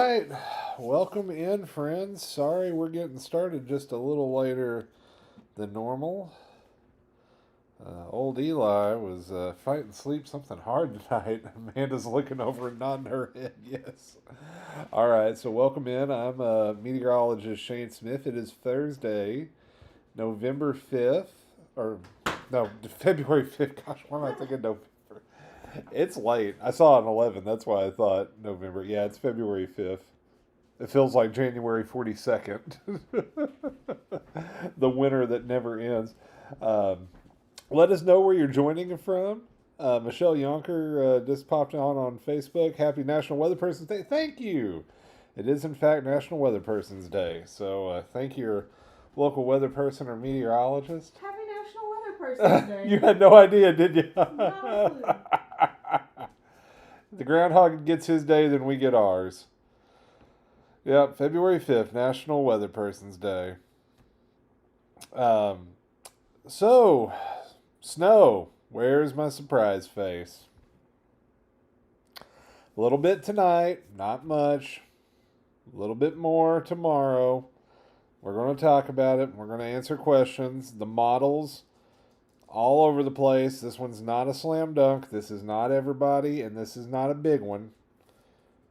right. Welcome in, friends. Sorry we're getting started just a little later than normal. Old Eli was fighting sleep something hard tonight. Amanda's looking over and nodding her head, yes. All right, so welcome in. I'm meteorologist Shane Smith. It is Thursday, November 5th, or no, February 5th. Gosh, why am I thinking November? It's late. I saw an 11. That's why I thought November. Yeah, it's February 5th. It feels like January 42nd. The winter that never ends. Um, Let us know where you're joining from. Michelle Yonker just popped on Facebook. Happy National Weather Person's Day. Thank you. It is, in fact, National Weather Person's Day. So thank your local weather person or meteorologist. Happy National Weather Person's Day. You had no idea, did you? No. The groundhog gets his day, then we get ours. Yep, February 5th, National Weather Person's Day. Um, so, snow. Where's my surprise face? A little bit tonight, not much. A little bit more tomorrow. We're going to talk about it. We're going to answer questions. The models all over the place. This one's not a slam dunk. This is not everybody, and this is not a big one.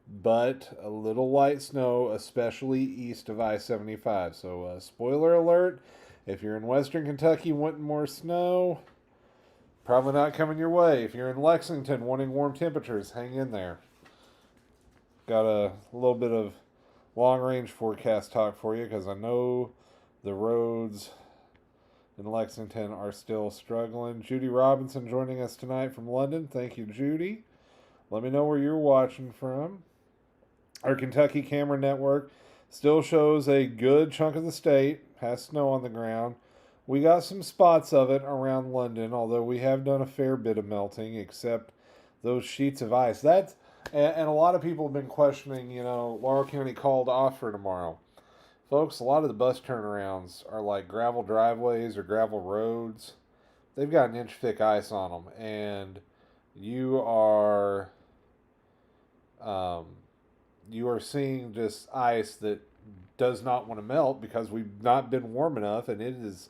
But a little light snow, especially east of I-75. So, spoiler alert, if you're in western Kentucky wanting more snow, probably not coming your way. If you're in Lexington wanting warm temperatures, hang in there. Got a little bit of long-range forecast talk for you because I know the roads in Lexington are still struggling. Judy Robinson joining us tonight from London. Thank you, Judy. Let me know where you're watching from. Our Kentucky Camera Network still shows a good chunk of the state has snow on the ground. We got some spots of it around London, although we have done a fair bit of melting, except those sheets of ice. And a lot of people have been questioning, Laurel County called off for tomorrow. Folks, a lot of the bus turnarounds are like gravel driveways or gravel roads. They've got an inch thick ice on them, and you are seeing just ice that does not want to melt because we've not been warm enough, and it is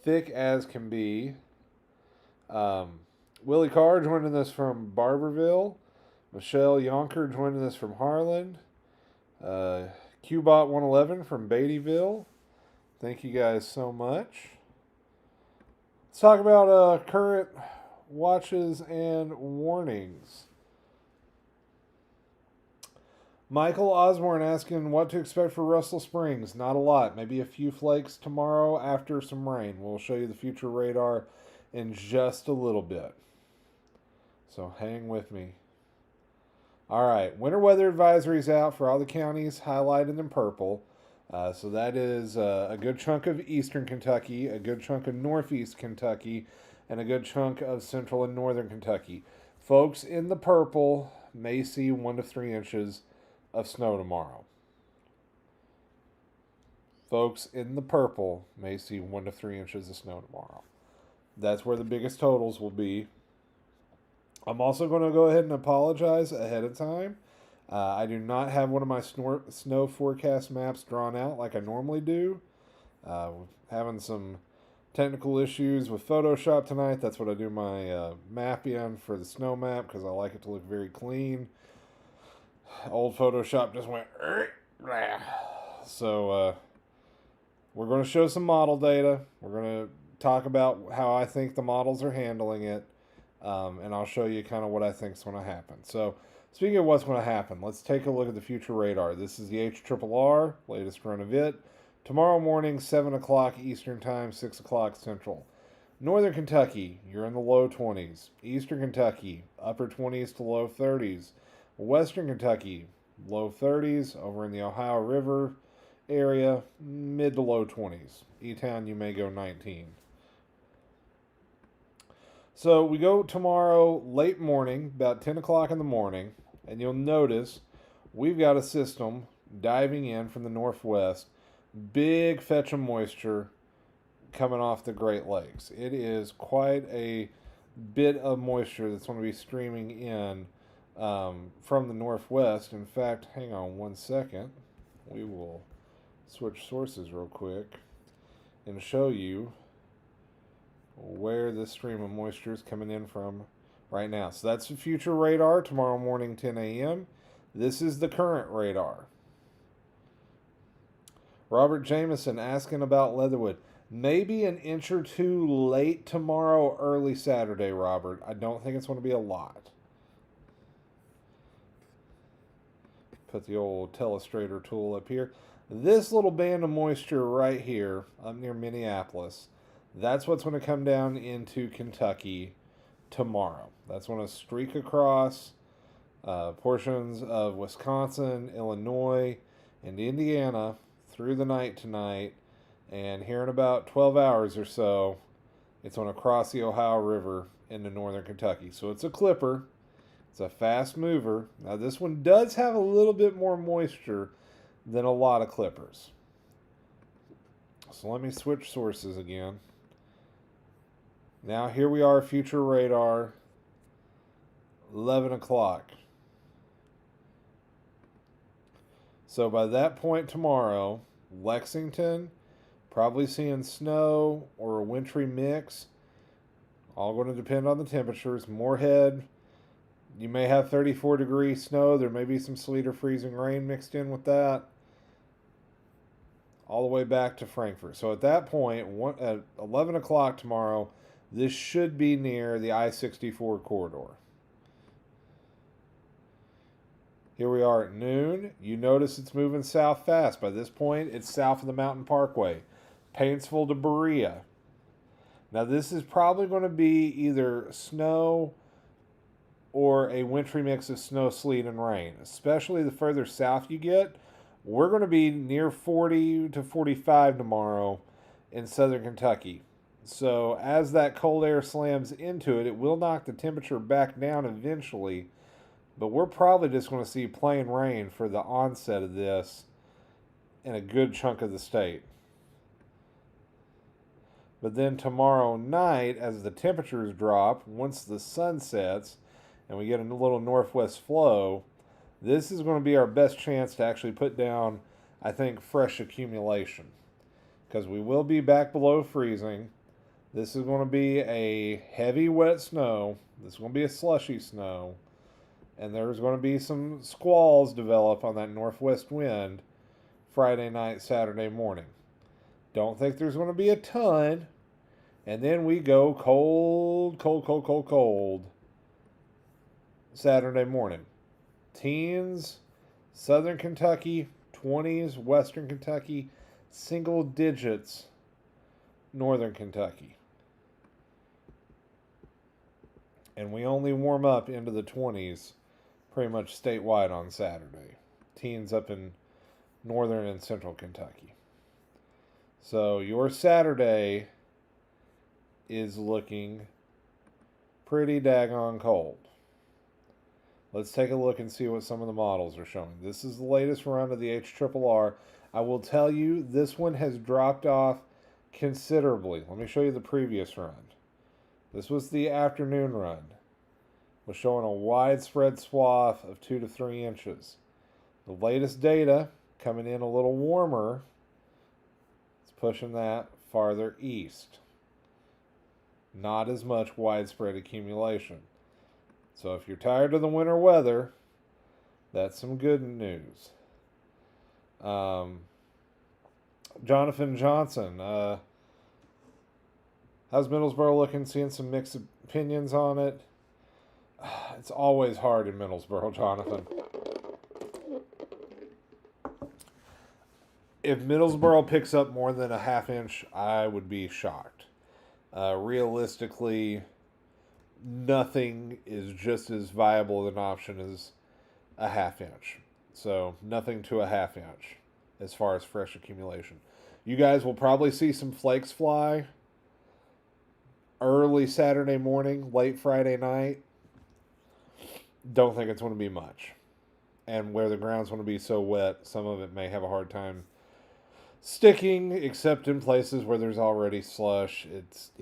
thick as can be. Willie Carr joining us from Barberville. Michelle Yonker joining us from Harlan. Qbot 111 from Beattyville. Thank you guys so much. Let's talk about current watches and warnings. Michael Osborne asking what to expect for Russell Springs. Not a lot. Maybe a few flakes tomorrow after some rain. We'll show you the future radar in just a little bit. So hang with me. All right. Winter weather advisories out for all the counties highlighted in purple. So that is a good chunk of eastern Kentucky, a good chunk of northeast Kentucky, and a good chunk of central and northern Kentucky. Folks in the purple may see 1 to 3 inches of snow tomorrow. Folks in the purple may see 1 to 3 inches of snow tomorrow. That's where the biggest totals will be. I'm also going to go ahead and apologize ahead of time. I do not have one of my snow forecast maps drawn out like I normally do. Having some technical issues with Photoshop tonight. That's what I do my map in for the snow map because I like it to look very clean. Old Photoshop just went. So we're going to show some model data. We're going to talk about how I think the models are handling it. And I'll show you kind of what I think is going to happen. So speaking of what's going to happen, let's take a look at the future radar. This is the HRRR, latest run of it. Tomorrow morning, 7 o'clock Eastern Time, 6 o'clock Central. Northern Kentucky, you're in the low 20s. Eastern Kentucky, upper 20s to low 30s. Western Kentucky, low 30s. Over in the Ohio River area, mid to low 20s. E-Town, you may go 19. So we go tomorrow late morning, about 10 o'clock in the morning, and you'll notice we've got a system diving in from the northwest. Big fetch of moisture coming off the Great Lakes. It is quite a bit of moisture that's going to be streaming in from the northwest. In fact, hang on one second. We will switch sources real quick and show you where this stream of moisture is coming in from right now. So that's the future radar tomorrow morning, 10 a.m. This is the current radar. Robert Jameson asking about Leatherwood. Maybe an inch or two late tomorrow, early Saturday, Robert. I don't think it's going to be a lot. Put the old telestrator tool up here. This little band of moisture right here, up near Minneapolis, that's what's going to come down into Kentucky tomorrow. That's going to streak across portions of Wisconsin, Illinois, and Indiana through the night tonight. And here in about 12 hours or so, it's going to cross the Ohio River into northern Kentucky. So it's a clipper. It's a fast mover. Now this one does have a little bit more moisture than a lot of clippers. So let me switch sources again. Now here we are, future radar, 11 o'clock. So by that point tomorrow, Lexington, probably seeing snow or a wintry mix. All going to depend on the temperatures. Moorhead, you may have 34-degree snow. There may be some sleet or freezing rain mixed in with that. All the way back to Frankfort. So at that point, at 11 o'clock tomorrow, this should be near the I-64 corridor. Here we are at noon. You notice it's moving south fast. By this point, it's south of the Mountain Parkway. Paintsville to Berea. Now this is probably going to be either snow or a wintry mix of snow, sleet, and rain. Especially the further south you get, we're going to be near 40 to 45 tomorrow in southern Kentucky. So as that cold air slams into it, it will knock the temperature back down eventually. But we're probably just going to see plain rain for the onset of this in a good chunk of the state. But then tomorrow night, as the temperatures drop, once the sun sets and we get a little northwest flow, this is going to be our best chance to actually put down, I think, fresh accumulation. Because we will be back below freezing. This is going to be a heavy, wet snow. This is going to be a slushy snow. And there's going to be some squalls develop on that northwest wind Friday night, Saturday morning. Don't think there's going to be a ton. And then we go cold Saturday morning. Teens, southern Kentucky, 20s, western Kentucky, single digits, northern Kentucky. And we only warm up into the 20s pretty much statewide on Saturday. Teens up in northern and central Kentucky. So your Saturday is looking pretty daggone cold. Let's take a look and see what some of the models are showing. This is the latest run of the HRRR. I will tell you, this one has dropped off considerably. Let me show you the previous run. This was the afternoon run. Was showing a widespread swath of 2 to 3 inches. The latest data coming in a little warmer. It's pushing that farther east. Not as much widespread accumulation. So if you're tired of the winter weather, that's some good news. Jonathan Johnson, how's Middlesboro looking? Seeing some mixed opinions on it. It's always hard in Middlesboro, Jonathan. If Middlesboro picks up more than a half inch, I would be shocked. Realistically, nothing is just as viable an option as a half inch. So nothing to a half inch as far as fresh accumulation. You guys will probably see some flakes fly early Saturday morning, late Friday night. Don't think it's going to be much. And where the ground's going to be so wet, some of it may have a hard time sticking, except in places where there's already slush. It's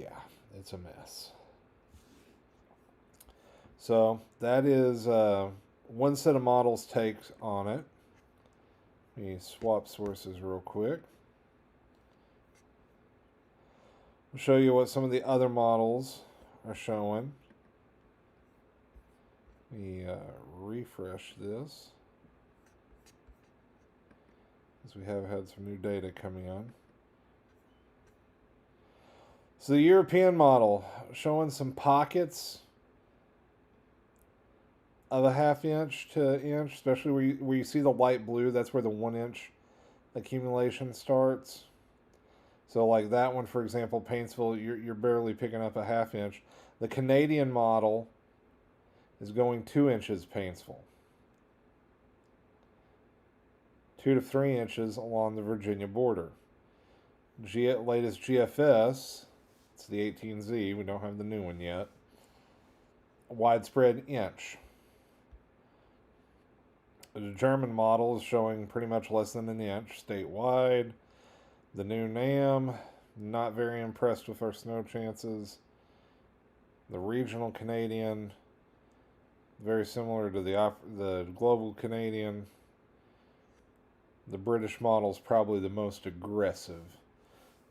a mess. So that is one set of models takes on it. Let me swap sources real quick. I'll show you what some of the other models are showing. Let me refresh this, as we have had some new data coming on. So the European model showing some pockets of a half inch to inch, especially where you see the light blue. That's where the 1 inch accumulation starts. So like that one, for example, Paintsville, you're barely picking up a half inch. The Canadian model is going 2 inches Paintsville. 2 to 3 inches along the Virginia border. Latest GFS, it's the 18Z, we don't have the new one yet. Widespread inch. The German model is showing pretty much less than an inch statewide. The new NAM, not very impressed with our snow chances. The regional Canadian, very similar to the global Canadian. The British model is probably the most aggressive,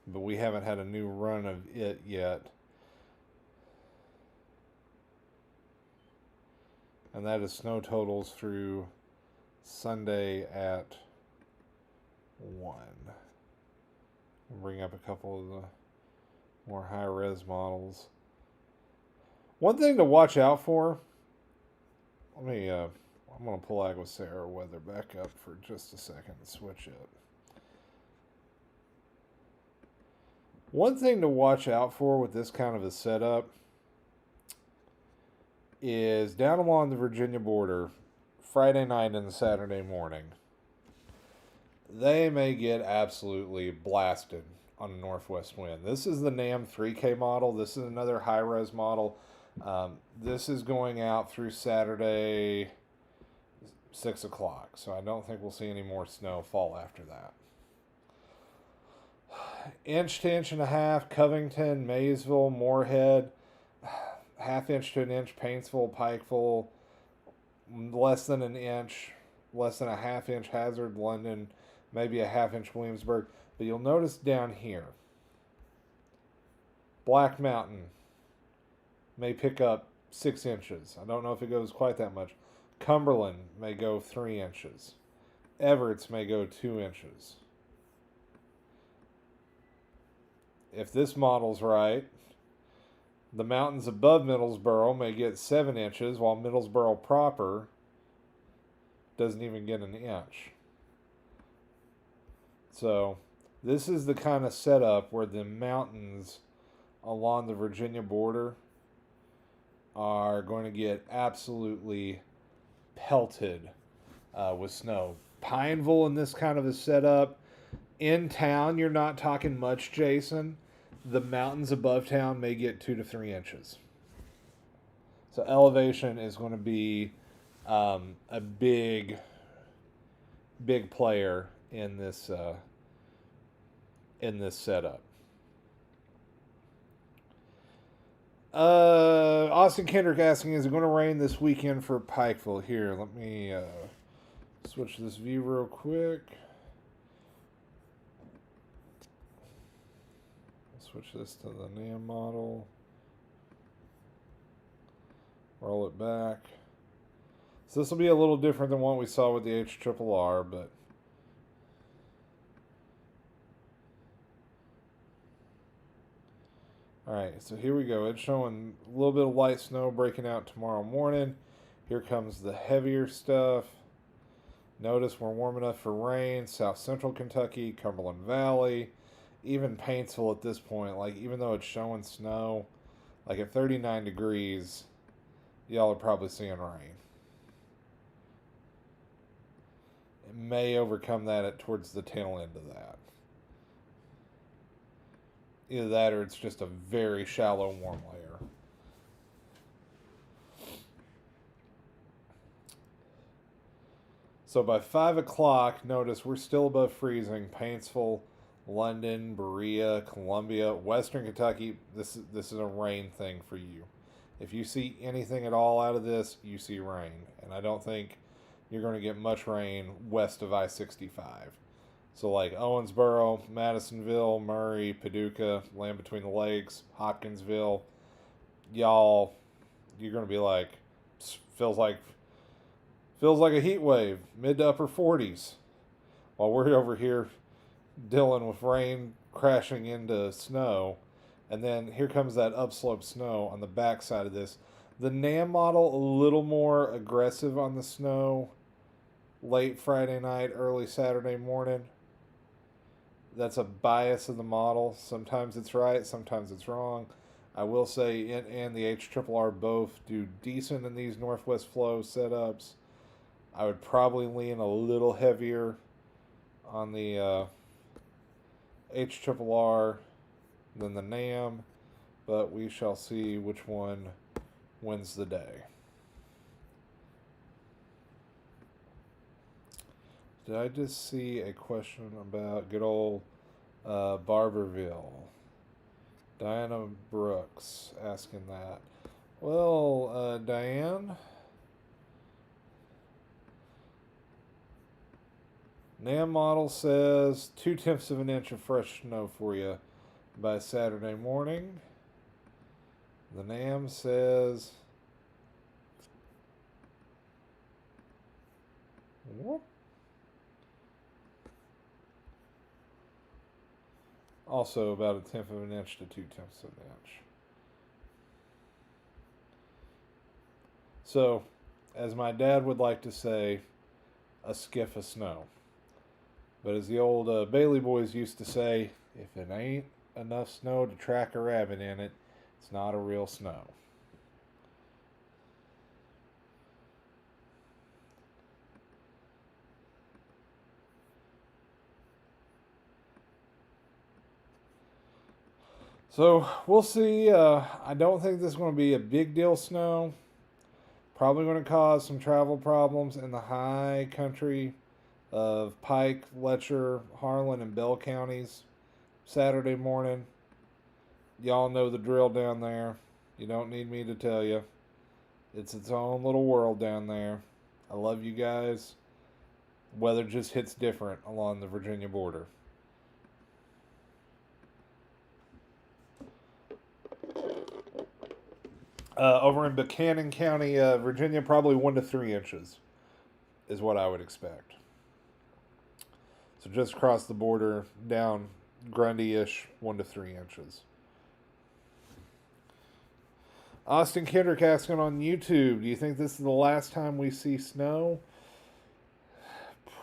but we haven't had a new run of it yet. And that is snow totals through Sunday at 1. Bring up a couple of the more high-res models. One thing to watch out for, I'm going to pull Aguacero weather back up for just a second and switch it. One thing to watch out for with this kind of a setup is down along the Virginia border, Friday night and Saturday morning, they may get absolutely blasted on a northwest wind. This is the NAM 3K model. This is another high-res model. This is going out through Saturday 6 o'clock, so I don't think we'll see any more snow fall after that. Inch to inch and a half, Covington, Maysville, Moorhead, half inch to an inch, Paintsville, Pikeville, less than an inch, less than a half inch, Hazard, London, maybe a half inch, Williamsburg. But you'll notice down here, Black Mountain may pick up 6 inches. I don't know if it goes quite that much. Cumberland may go 3 inches. Everett's may go 2 inches. If this model's right, the mountains above Middlesboro may get 7 inches, while Middlesboro proper doesn't even get an inch. So this is the kind of setup where the mountains along the Virginia border are going to get absolutely pelted with snow. Pineville in this kind of a setup, in town you're not talking much, Jason. The mountains above town may get 2 to 3 inches. So elevation is going to be a big player in this setup. Austin Kendrick asking, is it going to rain this weekend for Pikeville? Here, let me switch this view real quick. Switch this to the NAM model. Roll it back. So this will be a little different than what we saw with the HRRR, but alright, so here we go. It's showing a little bit of light snow breaking out tomorrow morning. Here comes the heavier stuff. Notice we're warm enough for rain. South Central Kentucky, Cumberland Valley, even Paintsville at this point. Like, even though it's showing snow, like at 39 degrees, y'all are probably seeing rain. It may overcome that towards the tail end of that. Either that or it's just a very shallow warm layer. So by 5 o'clock, notice we're still above freezing. Paintsville, London, Berea, Columbia, Western Kentucky. This is a rain thing for you. If you see anything at all out of this, you see rain. And I don't think you're going to get much rain west of I-65. So like Owensboro, Madisonville, Murray, Paducah, Land Between the Lakes, Hopkinsville, y'all, you're going to be like, feels like a heat wave, mid to upper 40s. While we're over here dealing with rain crashing into snow. And then here comes that upslope snow on the backside of this. The NAM model, a little more aggressive on the snow late Friday night, early Saturday morning. That's a bias of the model. Sometimes it's right, sometimes it's wrong. I will say it and the HRRR both do decent in these Northwest Flow setups. I would probably lean a little heavier on the HRRR than the NAM, but we shall see which one wins the day. Did I just see a question about good old Barberville? Diana Brooks asking that. Well, Diane, NAM model says 2/10 of an inch of fresh snow for you by Saturday morning. The NAM says whoop, also about 1/10 of an inch to 2/10 of an inch. So, as my dad would like to say, a skiff of snow. But as the old Bailey boys used to say, if it ain't enough snow to track a rabbit in it, it's not a real snow. So we'll see. I don't think this is going to be a big deal snow. Probably going to cause some travel problems in the high country of Pike, Letcher, Harlan, and Bell counties Saturday morning. Y'all know the drill down there. You don't need me to tell you. It's its own little world down there. I love you guys. Weather just hits different along the Virginia border. Over in Buchanan County, Virginia, probably 1 to 3 inches is what I would expect. So just across the border, down Grundy-ish, 1 to 3 inches. Austin Kendrick asking on YouTube, do you think this is the last time we see snow?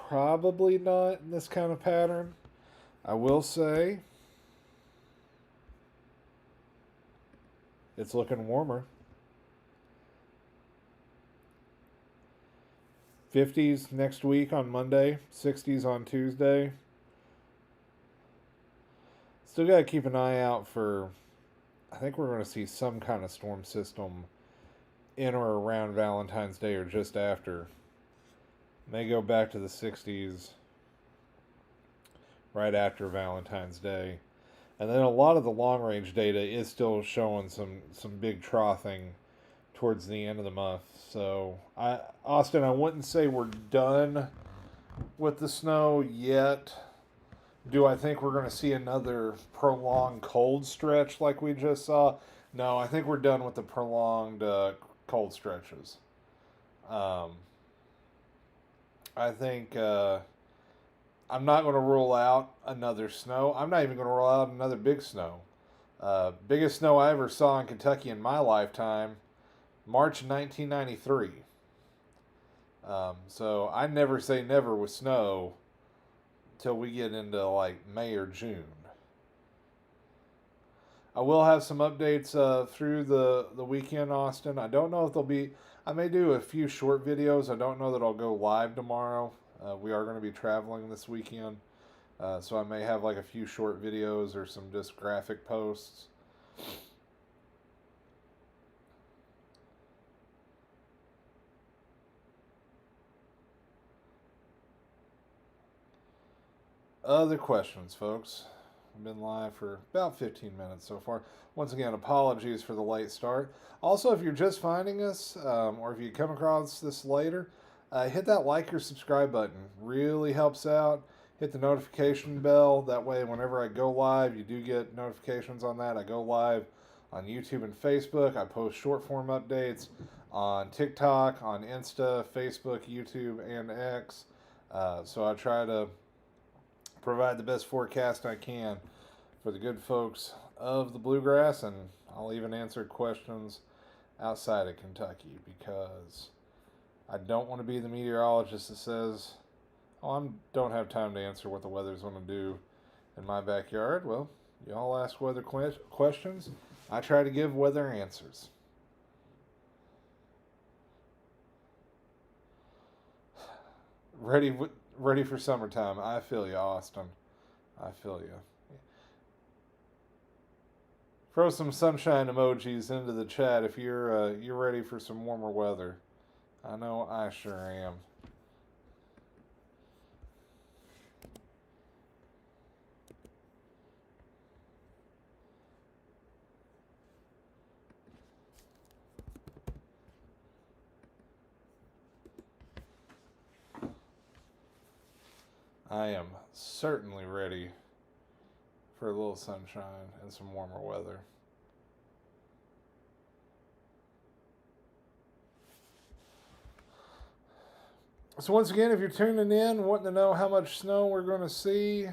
Probably not in this kind of pattern. I will say it's looking warmer. 50s next week on Monday, 60s on Tuesday. Still got to keep an eye out for, I think we're going to see some kind of storm system in or around Valentine's Day or just after. May go back to the 60s right after Valentine's Day. And then a lot of the long range data is still showing some big troughing towards the end of the month. So, Austin, I wouldn't say we're done with the snow yet. Do I think we're going to see another prolonged cold stretch like we just saw? No, I think we're done with the prolonged cold stretches. I think I'm not going to rule out another snow. I'm not even going to rule out another big snow. Biggest snow I ever saw in Kentucky in my lifetime, March 1993. So I never say never with snow till we get into like May or June. I will have some updates through the weekend, Austin. I don't know if there'll be... I may do a few short videos. I don't know that I'll go live tomorrow. We are going to be traveling this weekend. So I may have like a few short videos or some just graphic posts. Other questions, folks. I've been live for about 15 minutes so far. Once again, apologies for the late start. Also, if you're just finding us, or if you come across this later, hit that like or subscribe button. Really helps out. Hit the notification bell. That way, whenever I go live, you do get notifications on that. I go live on YouTube and Facebook. I post short form updates on TikTok, on Insta, Facebook, YouTube, and X. So I try to provide the best forecast I can for the good folks of the bluegrass, and I'll even answer questions outside of Kentucky because I don't want to be the meteorologist that says, "Oh, I don't have time to answer what the weather's going to do in my backyard." Well, y'all ask weather questions. I try to give weather answers. Ready for summertime. I feel you, Austin. I feel you. Throw some sunshine emojis into the chat if you're ready for some warmer weather. I know I sure am. I am certainly ready for a little sunshine and some warmer weather. So once again, if you're tuning in, wanting to know how much snow we're going to see,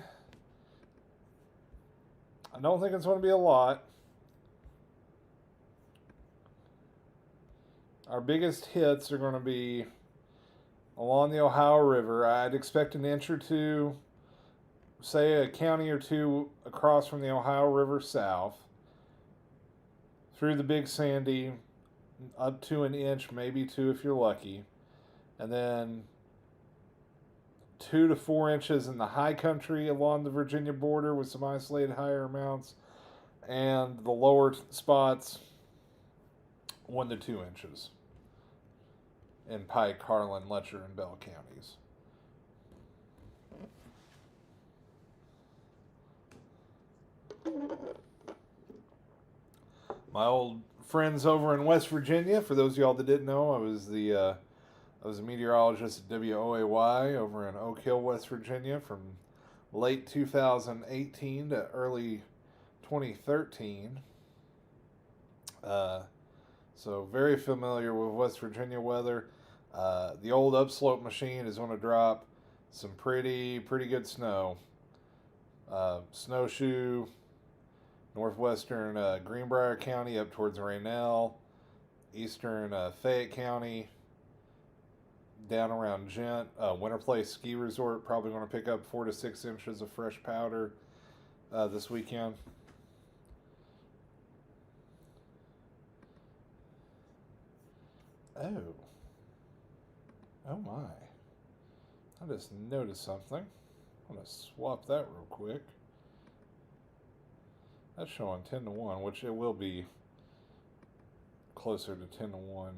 I don't think it's going to be a lot. Our biggest hits are going to be along the Ohio River. I'd expect an inch or two, say a county or two across from the Ohio River south, through the Big Sandy, up to an inch, maybe two if you're lucky, and then 2 to 4 inches in the high country along the Virginia border with some isolated higher amounts, and the lower spots 1 to 2 inches in Pike, Harlan, Letcher, and Bell counties. My old friends over in West Virginia, for those of y'all that didn't know, I was a meteorologist at WOAY over in Oak Hill, West Virginia from late 2018 to early 2013. So very familiar with West Virginia weather. The old upslope machine is going to drop some pretty good snow. Snowshoe, northwestern Greenbrier County up towards Raynell, eastern Fayette County, down around Gent. Winter Place Ski Resort probably going to pick up 4 to 6 inches of fresh powder this weekend. Oh my. I just noticed something. I'm going to swap that real quick. That's showing 10 to 1, which it will be closer to 10 to 1.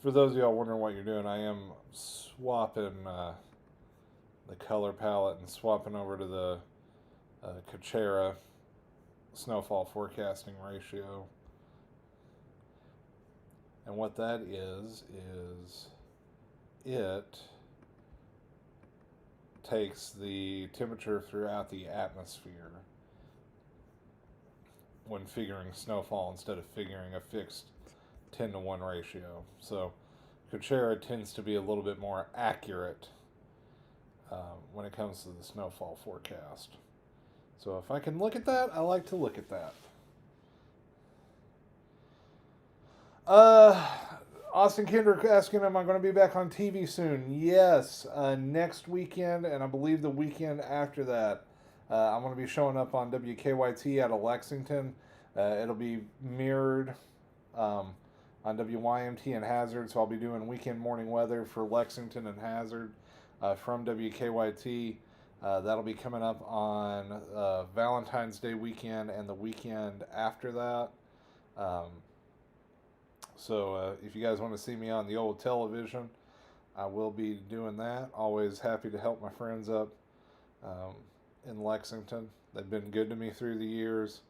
For those of y'all wondering what you're doing, I am swapping the color palette and swapping over to the Kuchera snowfall forecasting ratio. And what that is it takes the temperature throughout the atmosphere when figuring snowfall instead of figuring a fixed 10 to 1 ratio. So Kuchera tends to be a little bit more accurate when it comes to the snowfall forecast. So if I can look at that, I like to look at that. Austin Kendrick asking, am I going to be back on TV soon? Yes, next weekend, and I believe the weekend after that. I'm going to be showing up on WKYT out of Lexington. It'll be mirrored on WYMT and Hazard, so I'll be doing weekend morning weather for Lexington and Hazard from WKYT. That'll be coming up on Valentine's Day weekend and the weekend after that. So if you guys want to see me on the old television, I will be doing that. Always happy to help my friends up in Lexington. They've been good to me through the years.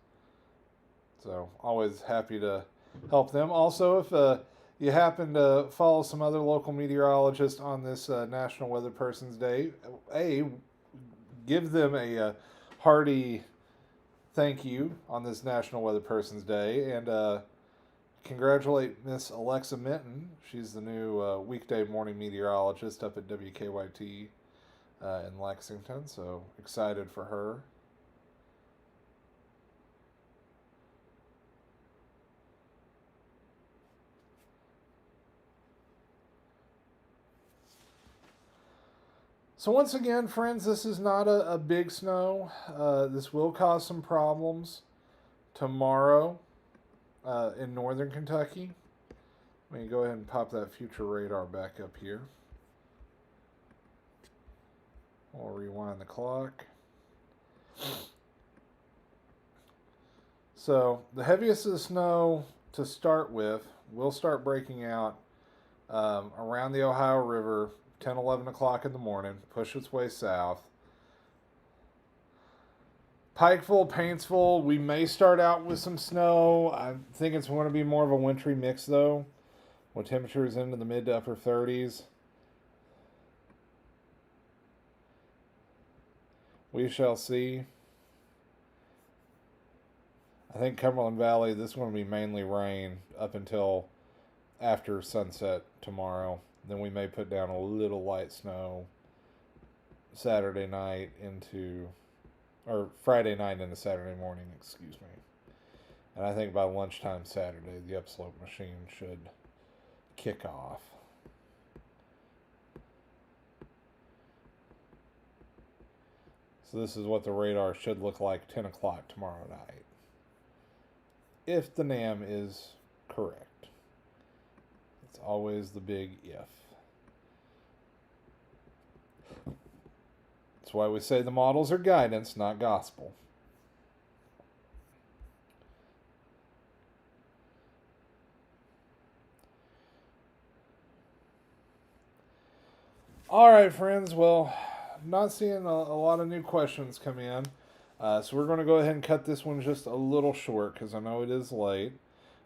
So always happy to help them. Also, if you happen to follow some other local meteorologists on this National Weather Person's Day, give them a hearty thank you on this National Weather Person's Day, and congratulate Miss Alexa Minton. She's the new weekday morning meteorologist up at WKYT in Lexington, so excited for her. So once again, friends, this is not a big snow. This will cause some problems tomorrow in northern Kentucky. Let me go ahead and pop that future radar back up here. We'll rewind the clock. So the heaviest of the snow to start with will start breaking out around the Ohio River 10, 11 o'clock in the morning, push its way south. Pikeville, Paintsville, we may start out with some snow. I think it's going to be more of a wintry mix, though, with temperatures into the mid to upper 30s. We shall see. I think Cumberland Valley, this is going to be mainly rain up until after sunset tomorrow. Then we may put down a little light snow Saturday night or Friday night into Saturday morning, excuse me. And I think by lunchtime Saturday, the upslope machine should kick off. So this is what the radar should look like 10 o'clock tomorrow night, if the NAM is correct. It's always the big if. That's why we say the models are guidance, not gospel. All right, friends. Well, not seeing a lot of new questions come in. So we're going to go ahead and cut this one just a little short because I know it is late.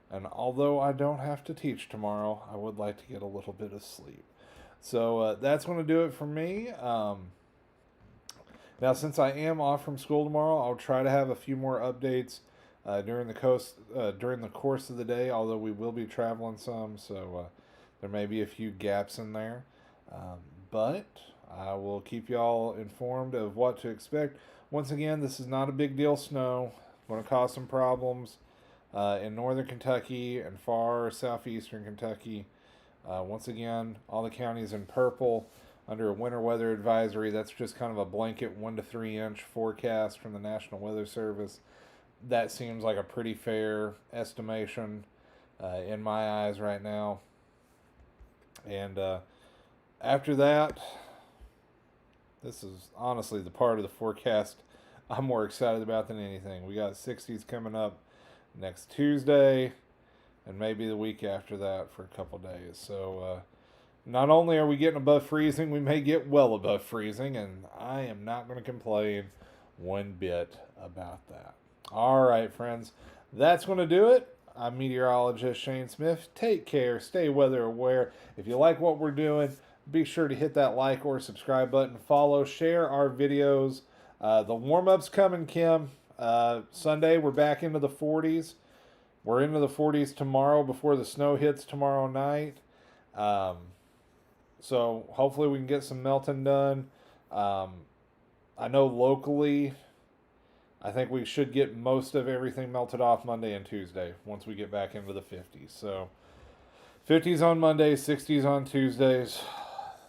And although I don't have to teach tomorrow, I would like to get a little bit of sleep. So that's going to do it for me. Now, since I am off from school tomorrow, I'll try to have a few more updates during the course of the day, although we will be traveling some, so there may be a few gaps in there. But I will keep y'all informed of what to expect. Once again, this is not a big deal snow. It's going to cause some problems in northern Kentucky and far southeastern Kentucky. Once again, all the counties in purple under a winter weather advisory. That's just kind of a blanket 1 to 3 inch forecast from the National Weather Service. That seems like a pretty fair estimation in my eyes right now. And after that, this is honestly the part of the forecast I'm more excited about than anything. We got 60s coming up next Tuesday, and maybe the week after that for a couple days. So not only are we getting above freezing, we may get well above freezing, and I am not going to complain one bit about that. All right, friends, that's going to do it. I'm meteorologist Shane Smith. Take care. Stay weather aware. If you like what we're doing, be sure to hit that like or subscribe button. Follow, share our videos. The warm-up's coming, Kim. Sunday, we're back into the 40s. We're into the 40s tomorrow before the snow hits tomorrow night. So hopefully we can get some melting done. I know locally, I think we should get most of everything melted off Monday and Tuesday once we get back into the 50s. So 50s on Mondays, 60s on Tuesdays.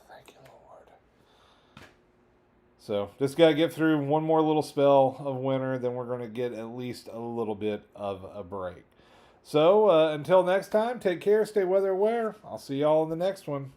Thank you, Lord. So just got to get through one more little spell of winter, then we're going to get at least a little bit of a break. So until next time, take care, stay weather aware. I'll see y'all in the next one.